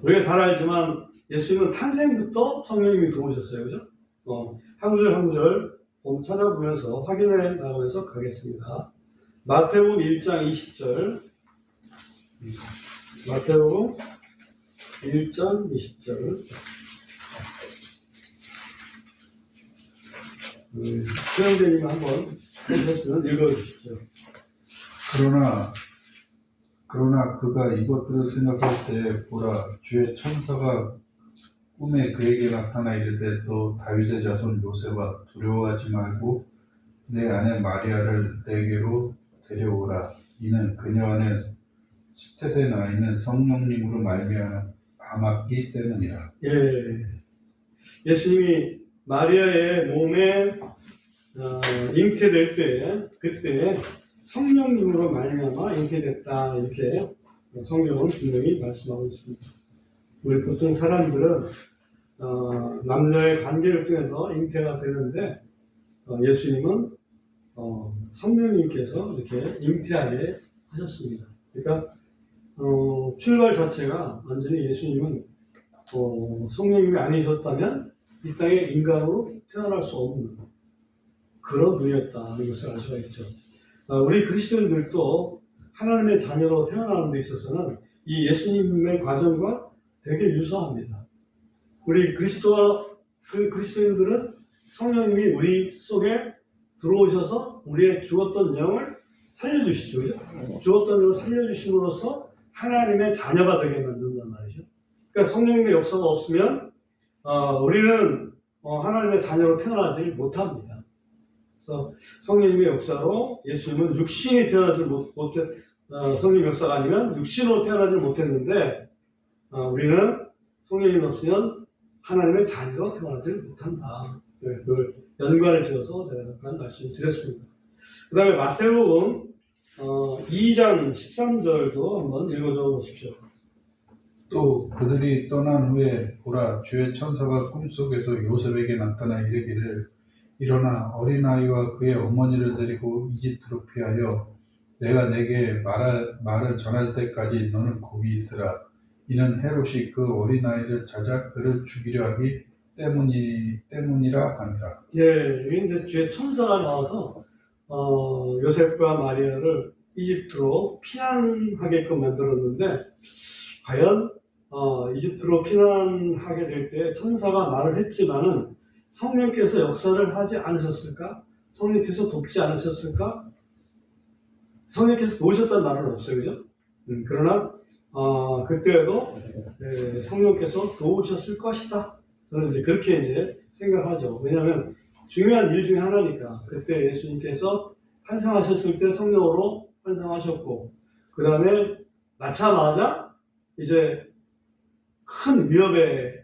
우리가 잘 알지만 예수님은 탄생부터 성령님이 도우셨어요. 그죠? 한 구절 한 구절 찾아보면서 확인해 나가면서 가겠습니다. 마태복음 1장 20절. 마태복음 1장 20절. 수영재님이 한번 해주셨으면 읽어주십시오. 그러나 그가 이것들을 생각할 때 보라 주의 천사가 꿈에 그에게 나타나 이르되 너 다윗의 자손 요셉아 두려워하지 말고 내 아내 마리아를 내게로 데려오라. 이는 그녀 안에 수태된 아이는 성령님으로 말미암았기 때문이라. 예, 예수님이 마리아의 몸에 잉태될 때 그때 성령님으로 말미암아 잉태됐다 이렇게 성경은 분명히 말씀하고 있습니다. 우리 보통 사람들은 남녀의 관계를 통해서 잉태가 되는데 예수님은 성령님께서 이렇게 잉태하게 하셨습니다. 그러니까 출발 자체가 완전히 예수님은 성령님이 아니셨다면 이 땅에 인간으로 태어날 수 없는 그런 분이었다는 것을 알 수가 있죠. 우리 그리스도인들도 하나님의 자녀로 태어나는 데 있어서는 이 예수님의 과정과 되게 유사합니다. 우리 그리스도인들은 성령님이 우리 속에 들어오셔서 우리의 죽었던 영을 살려주시죠. 그죠? 죽었던 영을 살려주심으로써 하나님의 자녀가 되게 만든단 말이죠. 그러니까 성령님의 역사가 없으면 우리는 하나님의 자녀로 태어나지 못합니다. 그래서 성령님의 역사로 예수님은 육신이 태어나지 못해 성령 역사가 아니면 육신으로 태어나지 못했는데 우리는 성령님 없으면 하나님의 자녀로 태어나지 못한다. 그걸 연관을 지어서 제가 잠깐 말씀드렸습니다. 그 다음에 마태복음 2장 13절도 한번 읽어줘 보십시오. 또 그들이 떠난 후에 보라 주의 천사가 꿈속에서 요셉에게 나타나 이르기를 일어나 어린아이와 그의 어머니를 데리고 이집트로 피하여 내가 내게 말을 전할 때까지 너는 거기 있으라. 이는 헤롯이 그 어린아이를 찾아 그를 죽이려 하기 때문이라 하니라. 예, 여기 이제 주의 천사가 나와서 요셉과 마리아를 이집트로 피난하게끔 만들었는데 과연 이집트로 피난하게 될 때 천사가 말을 했지만은 성령께서 역사를 하지 않으셨을까? 성령께서 돕지 않으셨을까? 성령께서 도우셨다는 말은 없어요, 그죠? 그러나 그때에도 성령께서 도우셨을 것이다. 저는 이제 그렇게 이제 생각하죠. 왜냐하면 중요한 일 중에 하나니까. 그때 예수님께서 환상하셨을 때 성령으로 환상하셨고, 그 다음에 낳자마자 이제 큰 위협에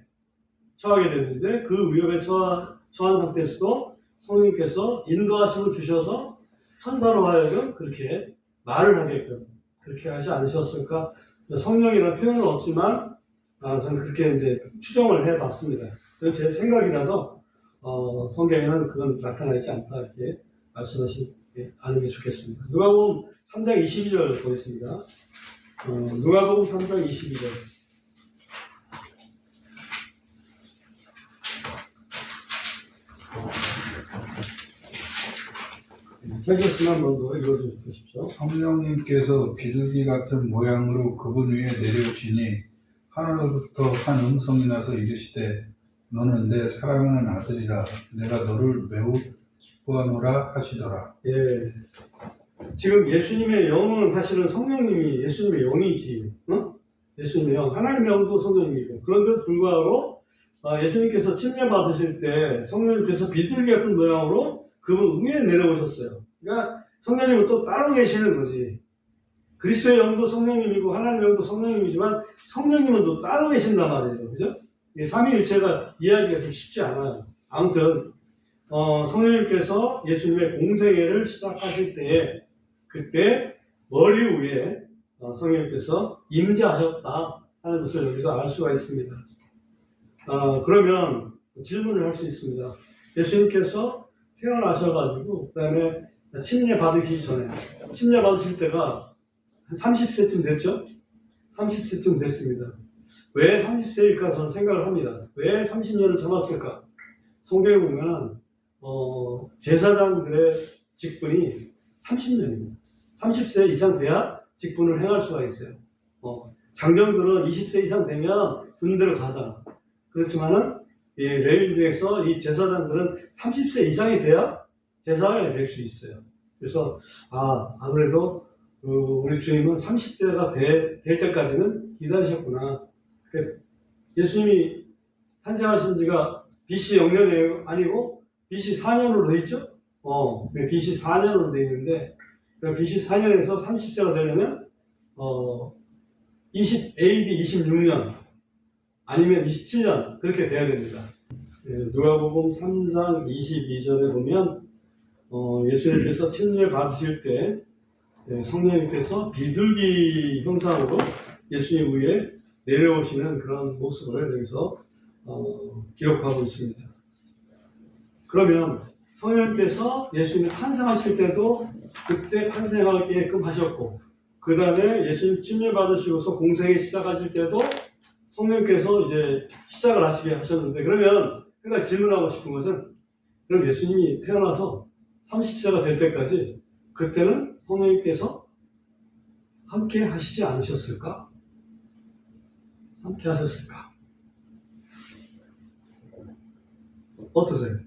처하게 됐는데 그 위협에 처한 상태에서도 성령께서 인도하심을 주셔서 천사로 하여금 그렇게 말을 하게끔 그렇게 하지 않으셨을까? 성령이라는 표현은 없지만 저는 그렇게 이제 추정을 해봤습니다. 제 생각이라서 성경에는 그건 나타나 있지 않다 이렇게 말씀하시지 않은 게 좋겠습니다. 누가복음 3장 22절 보겠습니다. 누가복음 3장 22절. 책에서만 한번 더 읽어주십시오. 성령님께서 비둘기 같은 모양으로 그분 위에 내려오시니 하늘로부터 한 음성이 나서 이르시되 너는 내 사랑하는 아들이라 내가 너를 매우 기뻐하노라 하시더라. 예. 지금 예수님의 영은 사실은 성령님이 예수님의 영이지. 예수님의 영, 하나님의 영도 성령님이고. 그런데도 불구하고 예수님께서 침례 받으실 때 성령님께서 비둘기 같은 모양으로 그분 위에 내려오셨어요. 그러니까 성령님은 또 따로 계시는 거지. 그리스도의 영도 성령님이고 하나님의 영도 성령님이지만 성령님은 또 따로 계신단 말이에요. 그죠? 삼위일체가 이해하기가 좀 쉽지 않아요. 아무튼 성령님께서 예수님의 공생애를 시작하실 때에 그때 머리 위에 성령님께서 임재하셨다 하는 것을 여기서 알 수가 있습니다. 그러면 질문을 할 수 있습니다. 예수님께서 태어나셔가지고 그 다음에 침례 받으시기 전에 침례 받으실 때가 한 30세쯤 됐죠? 30세쯤 됐습니다. 왜 30세일까 저는 생각을 합니다. 왜 30년을 참았을까? 성경에 보면 제사장들의 직분이 30년입니다. 30세 이상 돼야 직분을 행할 수가 있어요. 장정들은 20세 이상 되면 군대를 가잖아. 그렇지만은 이 레위 중에서 이 제사장들은 30세 이상이 돼야 제사장이 될 수 있어요. 그래서 아무래도 우리 주님은 30대가 될 때까지는 기다리셨구나. 예수님이 탄생하신 지가 BC 0년이 아니고 BC 4년으로 돼 있죠? BC 4년으로 돼 있는데 BC 4년에서 30세가 되려면 AD 26년 아니면 27년 그렇게 돼야 됩니다. 누가복음 3장 22절에 보면 예수님께서 침례 받으실 때 성령님께서 비둘기 형상으로 예수님 위에 내려오시는 그런 모습을 여기서 기록하고 있습니다. 그러면 성령님께서 예수님이 탄생하실 때도 그때 탄생하게끔 하셨고, 그 다음에 예수님 침례 받으시고서 공생에 시작하실 때도 성령께서 이제 시작을 하시게 하셨는데, 그러면 한 가지 질문하고 싶은 것은, 그럼 예수님이 태어나서 30세가 될 때까지 그때는 성령님께서 함께 하시지 않으셨을까? 함께 하셨을까? 어떠세요?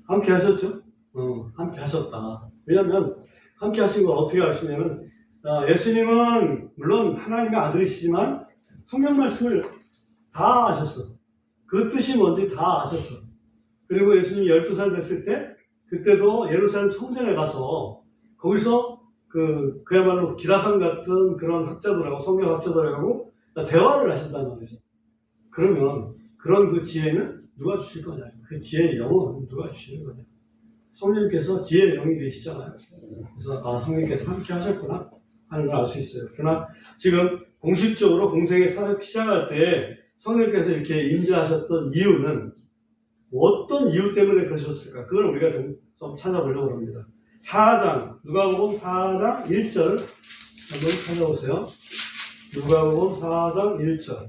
함께 하셨죠? 함께 하셨다. 왜냐하면 함께 하신 걸 어떻게 알 수 있냐면 예수님은 물론 하나님의 아들이시지만 성경 말씀을 다 아셨어. 그 뜻이 뭔지 다 아셨어. 그리고 예수님이 12살 됐을 때 그때도 예루살렘 성전에 가서 거기서 그야말로 기라상 같은 그런 학자들하고 성경 학자들하고 대화를 하신단 말이죠. 그러면 그런 그 지혜는 누가 주실 거냐? 그 지혜의 영은 누가 주시는 거냐? 성령님께서 지혜의 영이 되시잖아요. 그래서 성령님께서 함께 하셨구나 하는 걸 알 수 있어요. 그러나 지금 공식적으로 공생의 사역 시작할 때 성령님께서 이렇게 임재하셨던 이유는 어떤 이유 때문에 그러셨을까? 그걸 우리가 좀 찾아보려고 합니다. 4장, 누가복음 4장 1절 한번 찾아보세요. 누가복음 4장 1절.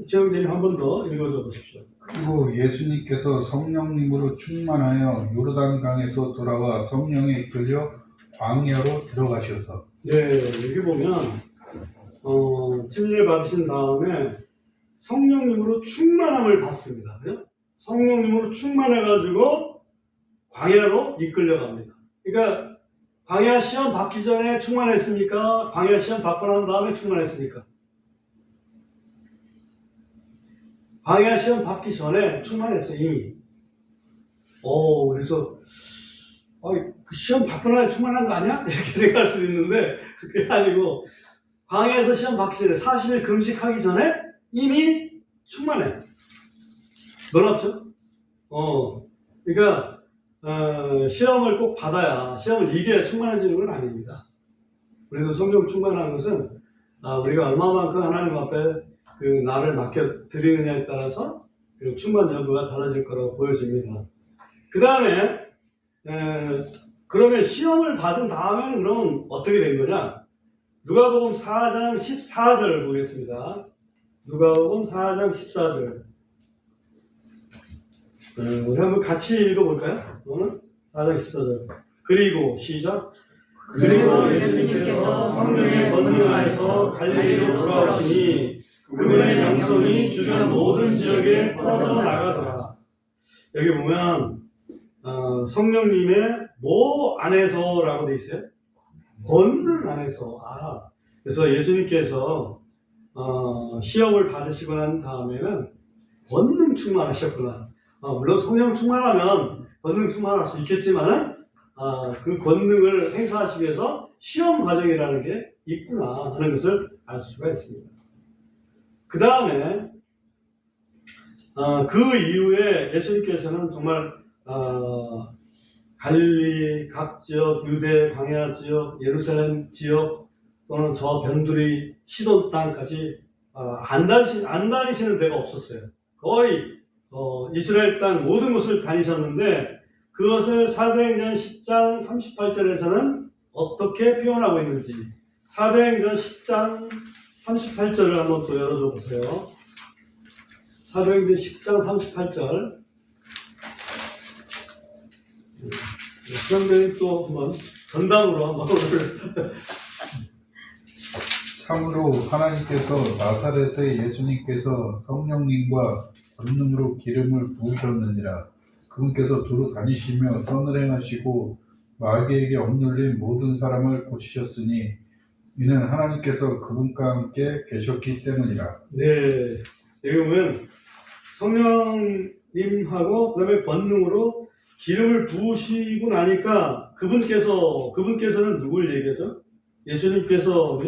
재영님 한 번 더 읽어줘 보십시오. 그리고 예수님께서 성령님으로 충만하여 요르단강에서 돌아와 성령에 이끌려 광야로 들어가셔서. 네, 여기 보면 침례 받으신 다음에 성령님으로 충만함을 받습니다. 그죠? 성령님으로 충만해가지고 광야로 이끌려갑니다. 그러니까 광야 시험 받기 전에 충만했습니까? 광야 시험 받고 난 다음에 충만했습니까? 광야 시험 받기 전에 충만했어요, 이미. 그래서 그 시험 받고 나서 충만한 거 아니야? 이렇게 생각할 수도 있는데 그게 아니고 광야에서 시험 받기 전에 40일 금식하기 전에 이미 충만해. 놀랍죠? 그러니까 시험을 꼭 받아야, 시험을 이겨야 충만해지는 건 아닙니다. 그래서 성령 충만한 것은 우리가 얼마만큼 하나님 앞에 나를 맡겨드리느냐에 따라서 그 충만 여부가 달라질 거라고 보여집니다. 그 다음에 그러면 시험을 받은 다음에는 그러면 어떻게 된 거냐? 누가복음 4장 14절 보겠습니다. 누가복음 4장 14절. 우리 한번 같이 읽어볼까요? 오늘 4장 14절. 그리고 시작. 그리고 예수님께서 성령의 권능 안에서 갈릴리로 돌아오시니 그분의 명성이 주변 모든 지역에 퍼져나가더라. 여기 보면 성령님의 뭐 안에서라고 돼 있어요? 권능 안에서. 그래서 예수님께서 시험을 받으시고 난 다음에는 권능 충만하셨구나. 물론 성령 충만하면 권능 충만할 수 있겠지만은 그 권능을 행사하시기 위해서 시험 과정이라는 게 있구나 하는 것을 알 수가 있습니다. 그 다음에 그 이후에 예수님께서는 정말 갈릴리 각 지역, 유대 광야 지역, 예루살렘 지역 또는 저 변두리 시돈 땅까지 안 다니시는 데가 없었어요. 거의 이스라엘 땅 모든 곳을 다니셨는데 그것을 사도행전 10장 38절에서는 어떻게 표현하고 있는지 사도행전 10장 38절을 한번 또 열어줘 보세요. 사도행전 10장 38절. 수험생님 또 한번 전담으로 한번 오늘 참으로 하나님께서 나사렛의 예수님께서 성령님과 권능으로 기름을 부으셨느니라. 그분께서 두루 다니시며 선을 행하시고 마귀에게 억눌린 모든 사람을 고치셨으니 이는 하나님께서 그분과 함께 계셨기 때문이라. 네, 여기 보면 성령님하고 그다음에 권능으로 기름을 부으시고 나니까 그분께서는 누굴 얘기하죠? 예수님께서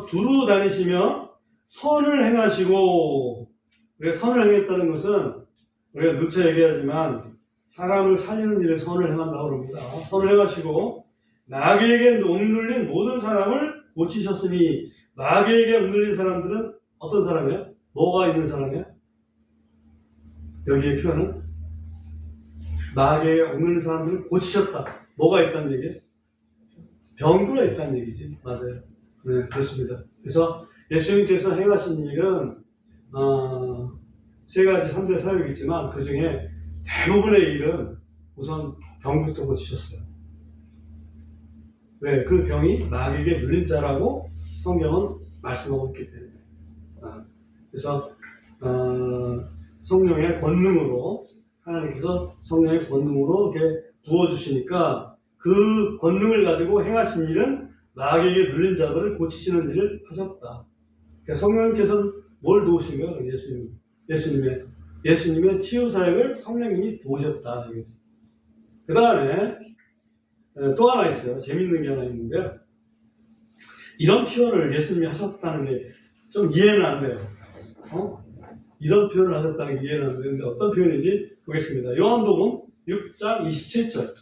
두루 다니시며 선을 행하시고, 우리가 선을 행했다는 것은 우리가 누차 얘기하지만 사람을 살리는 일에 선을 행한다고 합니다. 선을 행하시고 마귀에게 억눌린 모든 사람을 고치셨으니, 마귀에게 억눌린 사람들은 어떤 사람이야? 뭐가 있는 사람이야? 여기에 표현은 마귀에게 억눌린 사람들을 고치셨다. 뭐가 있다는 얘기예요? 병들어 있다는 얘기지. 맞아요. 네, 그렇습니다. 그래서 예수님께서 행하신 일은 3가지 3대 사역이 있지만 그 중에 대부분의 일은 우선 병부터 고치셨어요. 왜? 그 병이 마귀에게 눌린 자라고 성경은 말씀하고 있기 때문에. 그래서 성령의 권능으로, 하나님께서 성령의 권능으로 이렇게 부어주시니까 그 권능을 가지고 행하신 일은 마귀에게 눌린 자들을 고치시는 일을 하셨다. 그러니까 성령님께서는 뭘 도우신 거예요? 예수님의 치유사역을 성령님이 도우셨다. 그 다음에 또 하나 있어요. 재밌는 게 하나 있는데요. 이런 표현을 예수님이 하셨다는 게 좀 이해는 안 돼요. 이런 표현을 하셨다는 게 이해는 안 되는데 어떤 표현인지 보겠습니다. 요한복음 6장 27절.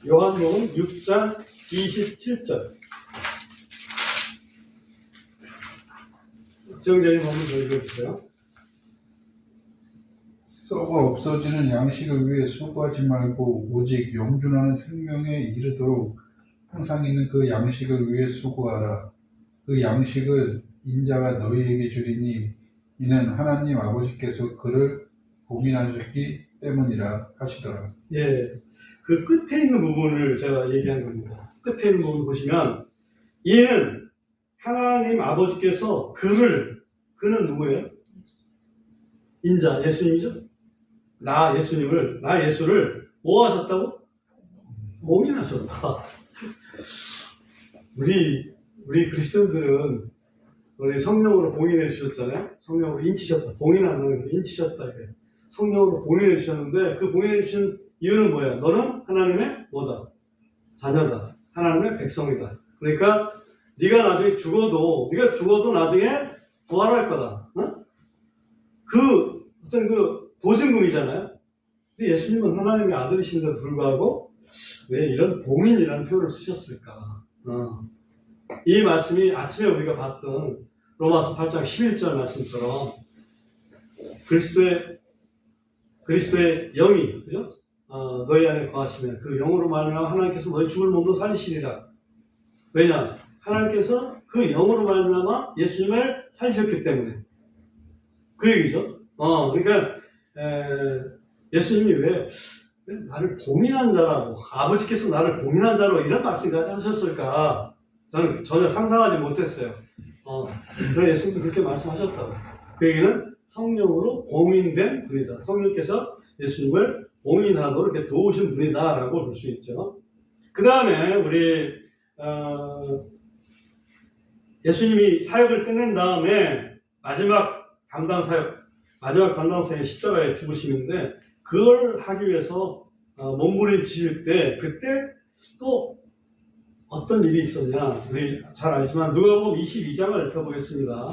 요한복음 6장 27절. 정자님 한번 더 읽어주세요. 썩어 없어지는 양식을 위해 수고하지 말고 오직 영존하는 생명에 이르도록 항상 있는 그 양식을 위해 수고하라. 그 양식을 인자가 너희에게 주리니 이는 하나님 아버지께서 그를 봉인하셨기 때문이라 하시더라. 예, 그 끝에 있는 부분을 제가 얘기한 겁니다. 끝에 있는 부분 보시면 이는 하나님 아버지께서 그는 누구예요? 인자, 예수님이죠? 나 예수를 뭐 하셨다고? 봉인하셨다. 우리 그리스도인들은 우리 성령으로 봉인해 주셨잖아요. 성령으로 인치셨다. 봉인하는 거 인치셨다. 이래요. 성령으로 봉인해 주셨는데 그 봉인해 주신 이유는 뭐야? 너는 하나님의 뭐다? 자녀다. 하나님의 백성이다. 그러니까 네가 나중에 죽어도 나중에 부활할 거다. 어떤 보증금이잖아요. 근데 예수님은 하나님의 아들이신데도 불구하고 왜 이런 봉인이라는 표현을 쓰셨을까? 이 말씀이 아침에 우리가 봤던 로마서 8장 11절 말씀처럼 그리스도의 영이, 그죠? 너희 안에 거하시면 그 영으로 말미암아 하나님께서 너희 죽을 몸도 살리시리라. 왜냐? 하나님께서 그 영으로 말미암아 예수님을 살리셨기 때문에. 그 얘기죠. 그러니까 예수님이 왜 나를 봉인한 자라고, 아버지께서 나를 봉인한 자로 이런 말씀까지 하셨을까? 저는 전혀 상상하지 못했어요. 그래서 예수님도 그렇게 말씀하셨다고. 그 얘기는 성령으로 봉인된 분이다. 성령께서 예수님을 봉인하도록 이렇게 도우신 분이다라고 볼 수 있죠. 그 다음에 우리 예수님이 사역을 끝낸 다음에 마지막 담당 사역이 십자가에 죽으시는데 그걸 하기 위해서 몸부림치실 때 그때 또 어떤 일이 있었냐, 우리 잘 알지만 누가복음 22장을 읽어보겠습니다.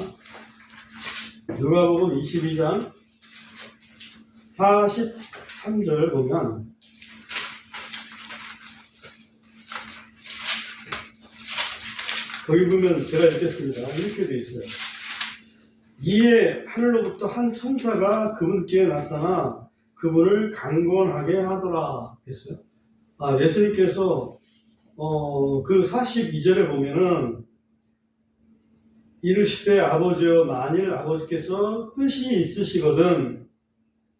누가복음 22장 43절 보면 거기 보면 제가 읽겠습니다. 이렇게 되어 있어요. 이에 하늘로부터 한 천사가 그분께 나타나 그분을 강권하게 하더라 했어요. 예수님께서 그 42절에 보면은 이르시되 아버지여 만일 아버지께서 뜻이 있으시거든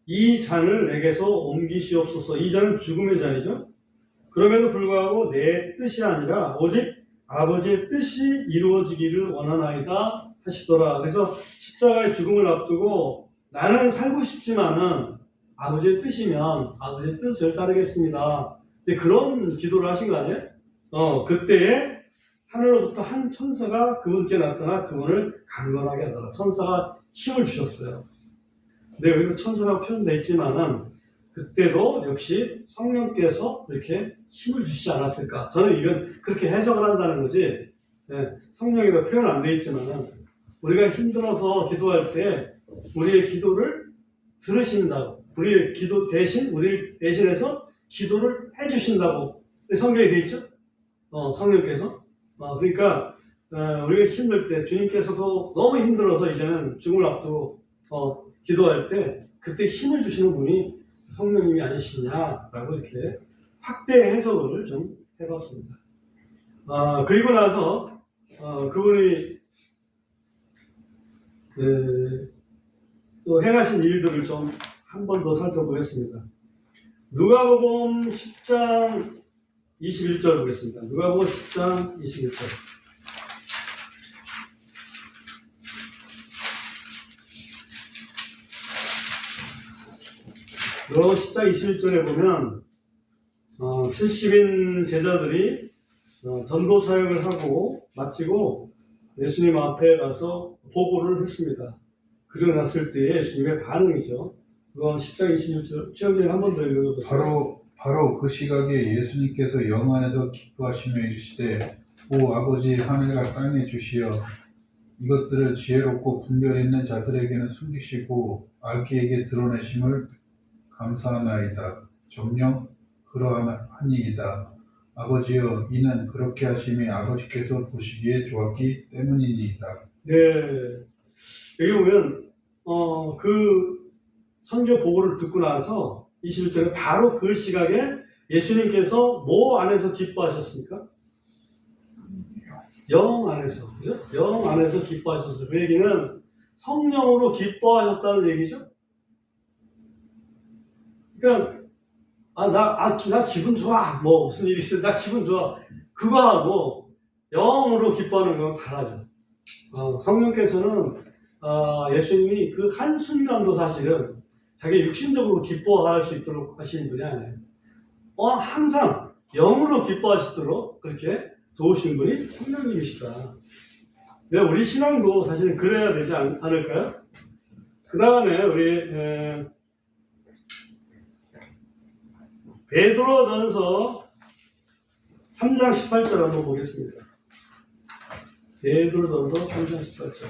이 잔을 내게서 옮기시옵소서. 이 잔은 죽음의 잔이죠. 그럼에도 불구하고 내 뜻이 아니라 오직 아버지의 뜻이 이루어지기를 원하나이다 하시더라. 그래서 십자가의 죽음을 앞두고 나는 살고 싶지만은 아버지의 뜻이면 아버지의 뜻을 따르겠습니다. 그런 기도를 하신 거 아니에요? 그때에 하늘로부터 한 천사가 그분께 나타나 그분을 강건하게 하더라. 천사가 힘을 주셨어요. 근데 여기서 천사라고 표현되어 있지만은 그때도 역시 성령께서 이렇게 힘을 주시지 않았을까. 저는 이건 그렇게 해석을 한다는 거지. 성령이라고 표현 안 되어 있지만은 우리가 힘들어서 기도할 때 우리의 기도를 들으신다고. 우리의 기도 대신, 우리를 대신해서 기도를 해주신다고. 성경에 되어 있죠? 성령께서. 그러니까, 우리가 힘들 때, 주님께서도 너무 힘들어서 이제는 죽음을 앞두고, 기도할 때, 그때 힘을 주시는 분이 성령님이 아니시냐라고 이렇게 확대 해석을 좀 해봤습니다. 그리고 나서, 그분이, 또 행하신 일들을 좀 한 번 더 살펴보겠습니다. 누가복음 10장 21절 보겠습니다. 누가복음 10장 21절. 누가복음 10장 21절에 보면 70인 제자들이 전도 사역을 하고 마치고 예수님 앞에 가서 보고를 했습니다. 그러고 났을 때 예수님의 반응이죠. 그건 10장 21절 최영진 한 번 더 읽어보세요. 바로 그 시각에 예수님께서 영 안에서 기뻐하시며 이르시되 오 아버지 하늘과 땅에 주시어 이것들을 지혜롭고 분별 있는 자들에게는 숨기시고 악기에게 드러내심을 감사하나이다. 정녕 그러하니이다. 아버지여 이는 그렇게 하심이 아버지께서 보시기에 좋았기 때문이니이다. 네, 여기 보면 그 선교 보고를 듣고 나서 21절에 바로 그 시각에 예수님께서 뭐 안에서 기뻐하셨습니까? 영 안에서, 그죠? 영 안에서 기뻐하셨어요. 그 얘기는 성령으로 기뻐하셨다는 얘기죠. 그러니까 나 기분 좋아. 뭐 무슨 일이 있어? 나 기분 좋아. 그거 하고 영으로 기뻐하는 건 다르죠. 성령께서는 예수님이 그 한순간도 사실은 자기 육신적으로 기뻐할 수 있도록 하시는 분이 아니에요. 항상 영으로 기뻐하시도록 그렇게 도우신 분이 성령님이시다. 우리 신앙도 사실은 그래야 되지 않을까요? 그 다음에 우리 베드로전서 3장 18절 한번 보겠습니다. 베드로전서 3장 18절.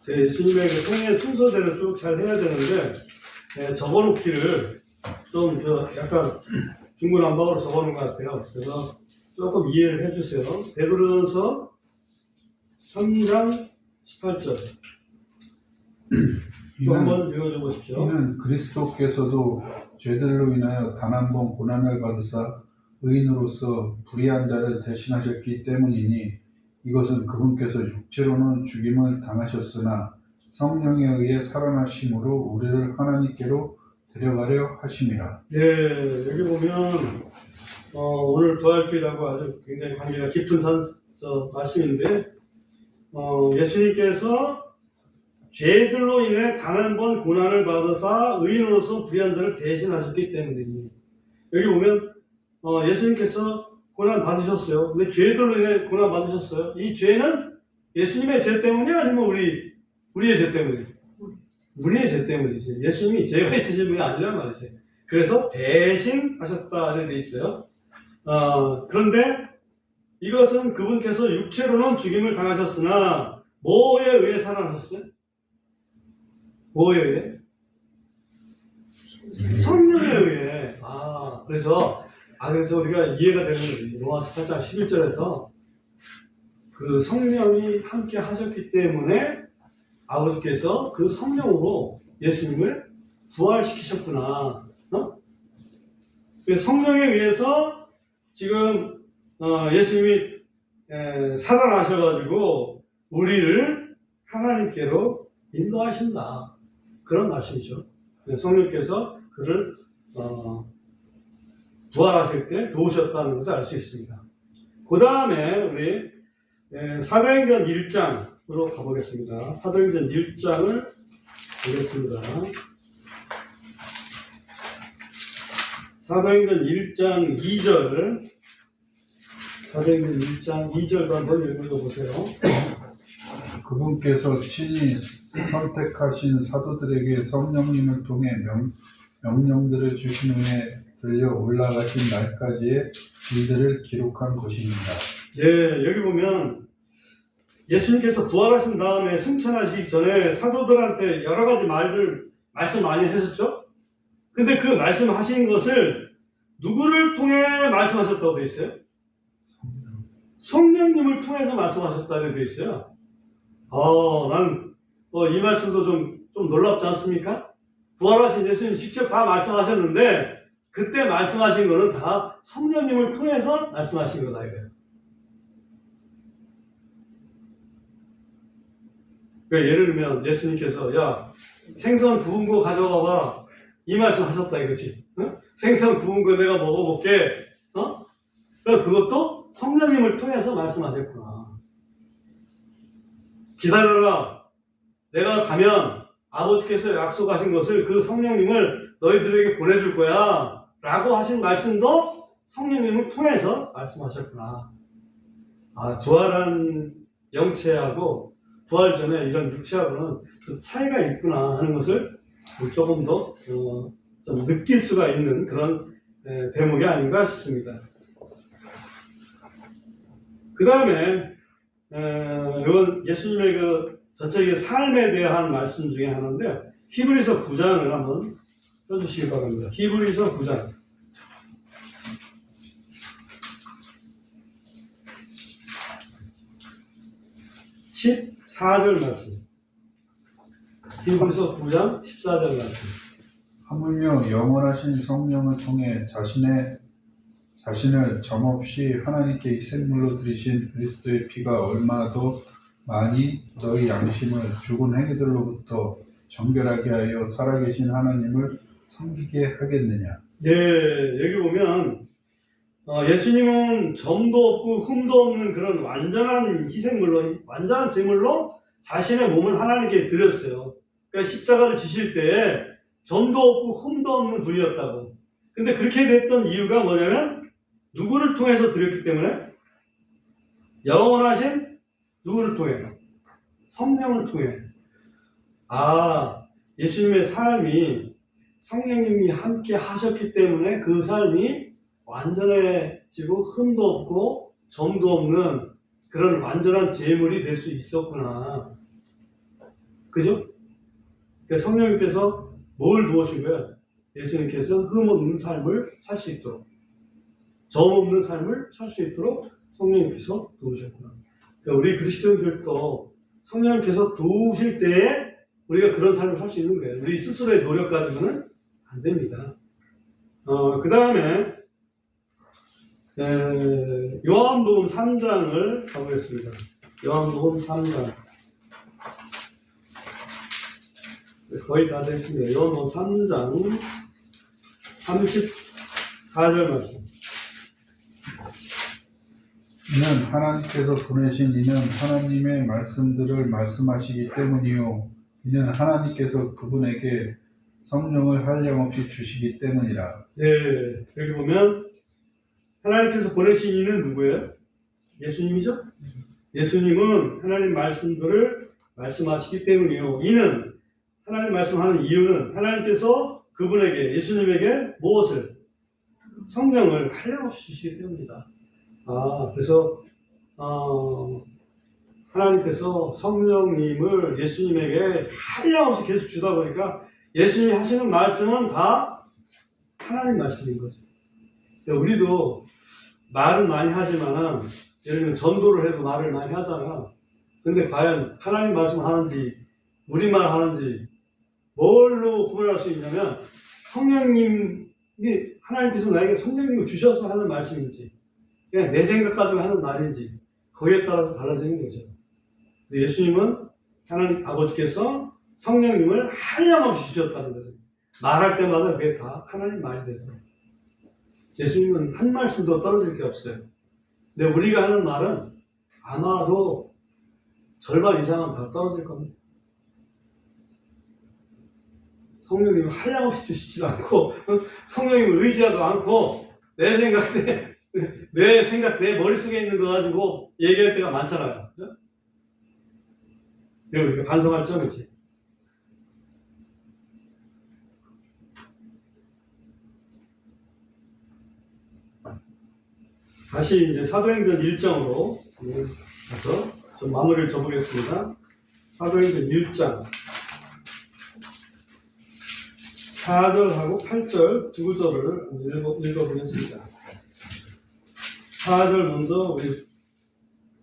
제 예수님의 성의 순서대로 쭉 잘 해야 되는데 적어놓기를 좀 약간 중구난방으로 적어놓은 것 같아요. 그래서 조금 이해를 해주세요. 베드로전서 3장 18절. 또 한번 읽어줘 보십시오. 이는 그리스도께서도 죄들로 인하여 단 한 번 고난을 받으사 의인으로서 불의한 자를 대신하셨기 때문이니 이것은 그분께서 육체로는 죽임을 당하셨으나 성령에 의해 살아나심으로 우리를 하나님께로 데려가려 하심이라. 네, 여기 보면 오늘 부활주일하고 아주 굉장히 관계가 깊은 말씀인데 예수님께서 죄들로 인해 단 한 번 고난을 받으사 의인으로서 불의한 자를 대신하셨기 때문이니 여기 보면 예수님께서 고난 받으셨어요. 근데 죄들로 인해 고난 받으셨어요. 이 죄는 예수님의 죄 때문이 아니면 우리의 죄 때문이에요. 우리의 죄 때문이지. 예수님이 죄가 있으신 분이 아니란 말이지. 그래서 대신 하셨다 이렇게 돼 있어요. 그런데 이것은 그분께서 육체로는 죽임을 당하셨으나 뭐에 의해 살아나셨어요? 뭐에 의해? 성령에 의해. 그래서 우리가 이해가 되는 거지. 로마서 8장 11절에서 그 성령이 함께 하셨기 때문에 아버지께서 그 성령으로 예수님을 부활시키셨구나. 그래서 성령에 의해서 지금 예수님이 살아나셔가지고 우리를 하나님께로 인도하신다. 그런 말씀이죠. 성령께서 그를 부활하실 때 도우셨다는 것을 알 수 있습니다. 그 다음에 우리 사도행전 1장으로 가보겠습니다. 사도행전 1장을 보겠습니다. 사도행전 1장 2절, 사도행전 1장 2절도 한번 읽어보세요. 그분께서 친히 선택하신 사도들에게 성령님을 통해 명령들을 주신 후에 들려 올라가신 날까지의 일들을 기록한 것입니다. 예, 여기 보면 예수님께서 부활하신 다음에 승천하시기 전에 사도들한테 여러 가지 말씀 많이 하셨죠? 근데 그 말씀하신 것을 누구를 통해 말씀하셨다고 되어 있어요? 성령님을 통해서 말씀하셨다고 되어 있어요. 난 이 말씀도 좀 놀랍지 않습니까? 부활하신 예수님 직접 다 말씀하셨는데 그때 말씀하신 거는 다 성령님을 통해서 말씀하신 거다 이거예요. 그러니까 예를 들면 예수님께서 야 생선 구운 거 가져와봐 이 말씀 하셨다 이거지. 생선 구운 거 내가 먹어볼게. 그러니까 그것도 성령님을 통해서 말씀하셨구나. 기다려라. 내가 가면 아버지께서 약속하신 것을 그 성령님을 너희들에게 보내줄 거야 라고 하신 말씀도 성령님을 통해서 말씀하셨구나. 부활한 영체하고 부활 전에 이런 육체하고는 좀 차이가 있구나 하는 것을 조금 더 좀 느낄 수가 있는 그런 대목이 아닌가 싶습니다. 그 다음에 이건 예수님의 그 전체적인 삶에 대한 말씀 중에 하나인데 히브리서 9장을 한번 펴주시기 바랍니다. 히브리서 9장 14절 말씀. 히브리서 9장 14절 말씀. 하물며 영원하신 성령을 통해 자신을 점없이 하나님께 희생물로 드리신 그리스도의 피가 얼마나 더 많이 너희 양심을 죽은 행위들로부터 정결하게 하여 살아계신 하나님을 섬기게 하겠느냐. 네, 여기 보면 예수님은 점도 없고 흠도 없는 그런 완전한 희생물로, 완전한 제물로 자신의 몸을 하나님께 드렸어요. 그러니까 십자가를 지실 때에 점도 없고 흠도 없는 분이었다고. 근데 그렇게 됐던 이유가 뭐냐면 누구를 통해서 드렸기 때문에 영원하신 누구를 통해? 성령을 통해. 예수님의 삶이 성령님이 함께 하셨기 때문에 그 삶이 완전해지고 흠도 없고 점도 없는 그런 완전한 제물이 될 수 있었구나. 그죠? 그러니까 성령님께서 뭘 도우신 거야? 예수님께서 흠 없는 삶을 살 수 있도록, 점 없는 삶을 살 수 있도록 성령님께서 도우셨구나. 그러니까 우리 그리스도인들도 성령님께서 도우실 때에 우리가 그런 삶을 살 수 있는 거예요. 우리 스스로의 노력 가지고는 안 됩니다. 그 다음에 요한복음 3장을 가보겠습니다. 요한복음 3장 거의 다 됐습니다. 요한복음 3장 34절 말씀. 이는 하나님께서 보내신 이는 하나님의 말씀들을 말씀하시기 때문이요 이는 하나님께서 그분에게 성령을 한량없이 주시기 때문이라. 네, 여기 보면 하나님께서 보내신 이는 누구예요? 예수님이죠? 예수님은 하나님 말씀들을 말씀하시기 때문이요. 이는 하나님 말씀하는 이유는 하나님께서 그분에게 예수님에게 무엇을? 성령을 한량없이 주시기 때문이다. 그래서 하나님께서 성령님을 예수님에게 한량없이 계속 주다 보니까 예수님이 하시는 말씀은 다 하나님 말씀인 거죠. 우리도 말은 많이 하지만 예를 들면 전도를 해도 말을 많이 하잖아. 근데 과연 하나님 말씀 하는지 우리말 하는지 뭘로 구분할 수 있냐면 성령님이 하나님께서 나에게 성령님을 주셔서 하는 말씀인지 그냥 내 생각 가지고 하는 말인지 거기에 따라서 달라지는 거죠. 근데 예수님은 하나님 아버지께서 성령님을 한량없이 주셨다는 거죠. 말할 때마다 그게 다 하나님 말이 되죠. 예수님은 한 말씀도 떨어질 게 없어요. 근데 우리가 하는 말은 아마도 절반 이상은 다 떨어질 겁니다. 성령님을 한량없이 주시지 않고 성령님을 의지하도 않고 내 생각, 내 머릿속에 있는 거 가지고 얘기할 때가 많잖아요. 그죠? 이거 우리가 반성할 점이지. 다시 이제 사도행전 1장으로 가서 좀 마무리를 줘보겠습니다. 사도행전 1장 4절하고 8절 두 구절을 읽어보겠습니다. 4절 먼저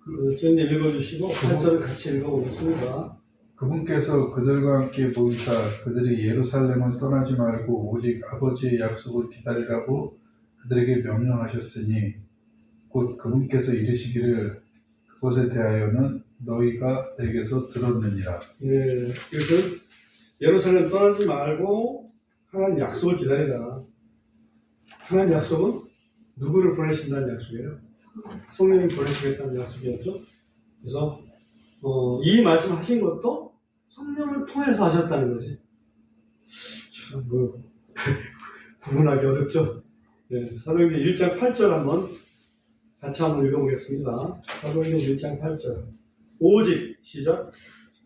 우리 전에 읽어주시고 8절을 같이 읽어보겠습니다. 그분께서 그들과 함께 모이사 그들이 예루살렘을 떠나지 말고 오직 아버지의 약속을 기다리라고 그들에게 명령하셨으니 곧 그분께서 이르시기를 그것에 대하여는 너희가 내게서 들었느니라. 예, 그래서 예루살렘 떠나지 말고 하나님 약속을 기다리라. 하나님 약속은 누구를 보내신다는 약속이에요? 성령님 보내시겠다는 약속이었죠. 그래서 이 말씀을 하신 것도 성령을 통해서 하셨다는 거지. 참 구분하기 어렵죠. 네, 사도행전 1장 8절 같이 한번 읽어보겠습니다. 사도행전 1장 8절. 오직 시작.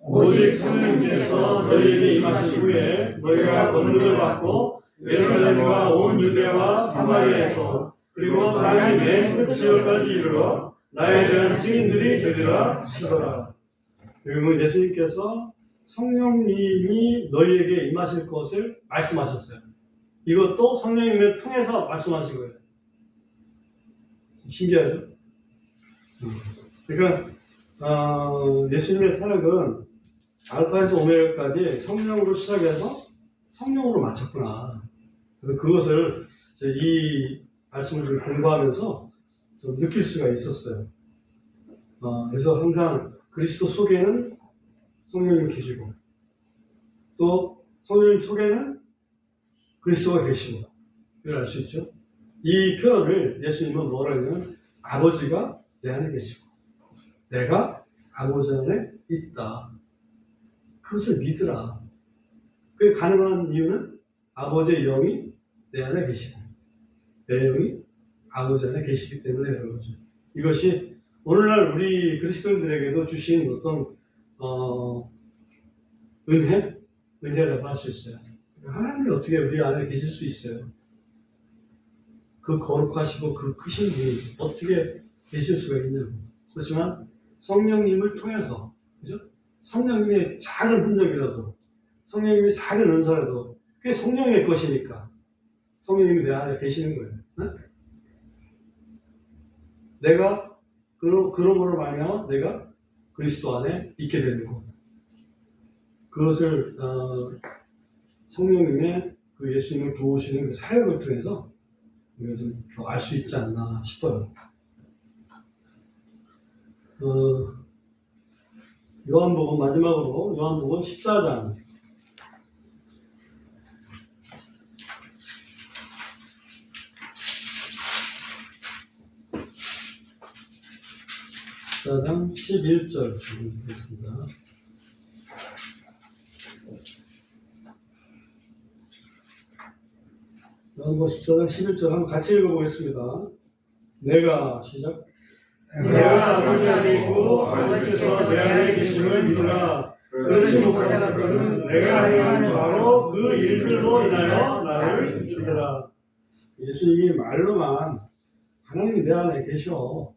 오직 성령님께서 너희에게 임하신 후에 너희가 권능을 받고 예루살렘과 온 유대와 사마리아에서 그리고 땅의 맨 끝지역까지 이르러 나에 대한 증인들이 되리라 하시더라. 그리고 예수님께서 성령님이 너희에게 임하실 것을 말씀하셨어요. 이것도 성령님을 통해서 말씀하신 거예요. 신기하죠? 그러니까 예수님의 사역은 알파에서 오메가까지 성령으로 시작해서 성령으로 마쳤구나. 그것을 이 말씀을 좀 공부하면서 좀 느낄 수가 있었어요. 그래서 항상 그리스도 속에는 성령님이 계시고 또 성령님 속에는 그리스도가 계시고 이걸 알 수 있죠. 이 표현을 예수님은 뭐라 하냐면 아버지가 내 안에 계시고 내가 아버지 안에 있다. 그것을 믿으라. 그게 가능한 이유는 아버지의 영이 내 안에 계시고 내 영이 아버지 안에 계시기 때문에 그런 거죠. 이것이 오늘날 우리 그리스도인들에게도 주신 어떤 은혜라고 할 수 있어요. 하나님이 어떻게 우리 안에 계실 수 있어요? 그 거룩하시고 그 크신 분이 어떻게 계실 수가 있냐고. 그렇지만 성령님을 통해서, 그죠? 성령님의 작은 흔적이라도, 성령님의 작은 은사라도, 그게 성령의 것이니까 성령님이 내 안에 계시는 거예요. 네? 내가 그러므로 말미암아 내가 그리스도 안에 있게 되는 것. 그것을 성령님의 그 예수님을 도우시는 그 사역을 통해서 우리가 좀 더 알 수 있지 않나 싶어요. 요한복음 마지막으로 요한복음 14장. 장 11절 보겠습니다. 요한복음 14장 11절 한번 같이 읽어보겠습니다. 내가 시작. 내가 아버지 안에 있고 아버지께서 내 안에 계심을 믿으라. 그렇지 못하거든 내가 행하는 바로 그 일들로 인하여 나를 믿으라. 예수님이 말로만 하나님이 내 안에 계셔.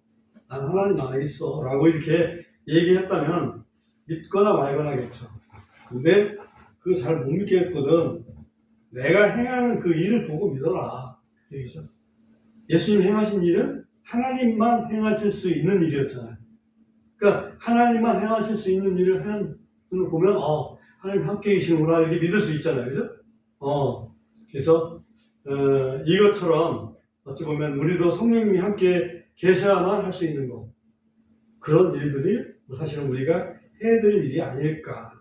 난 하나님 안에 있어. 라고 이렇게 얘기했다면 믿거나 말거나겠죠. 근데 그거 잘 못 믿겠거든. 내가 행하는 그 일을 보고 믿어라. 얘기죠. 예수님 행하신 일은 하나님만 행하실 수 있는 일이었잖아요. 그러니까 하나님만 행하실 수 있는 일을 하는 분을 보면 하나님 함께 계시는구나 이렇게 믿을 수 있잖아요. 그죠? 그래서 이것처럼 어찌 보면 우리도 성령님이 함께 계셔야만 할 수 있는 거. 그런 일들이 사실은 우리가 해야 될 일이 아닐까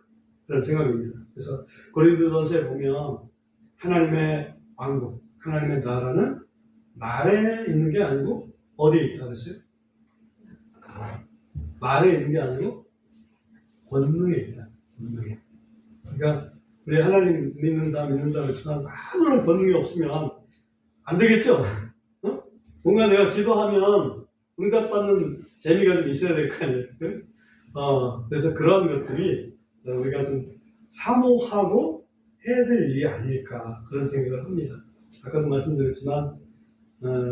그런 생각입니다. 그래서 고린도전서에 보면 하나님의 왕국, 하나님의 나라는 말에 있는 게 아니고 어디에 있다 그랬어요? 말에 있는 게 아니고 권능에 있다. 권능에. 그러니까 우리 하나님 믿는다 그렇지만 아무런 권능이 없으면 안 되겠죠? 뭔가 내가 기도하면 응답받는 재미가 좀 있어야 될 거 아니에요? 그래서 그런 것들이 우리가 좀 사모하고 해야 될 일이 아닐까 그런 생각을 합니다. 아까도 말씀드렸지만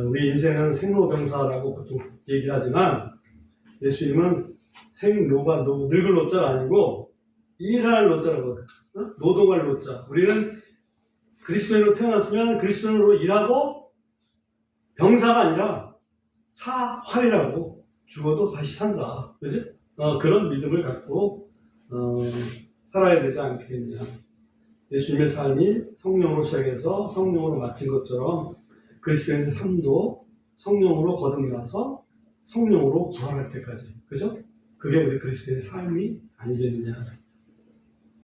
우리 인생은 생로병사라고 보통 얘기하지만 예수님은 생로가 늙을 노자가 아니고 일할 노자라고 노동할 노자. 우리는 그리스도인으로 태어났으면 그리스도인으로 일하고 병사가 아니라 사활이라고 죽어도 다시 산다. 그지? 그런 믿음을 갖고 살아야 되지 않겠냐. 예수님의 삶이 성령으로 시작해서 성령으로 마친 것처럼 그리스도인의 삶도 성령으로 거듭나서 성령으로 부활할 때까지. 그죠? 그게 우리 그리스도의 삶이 아니겠느냐.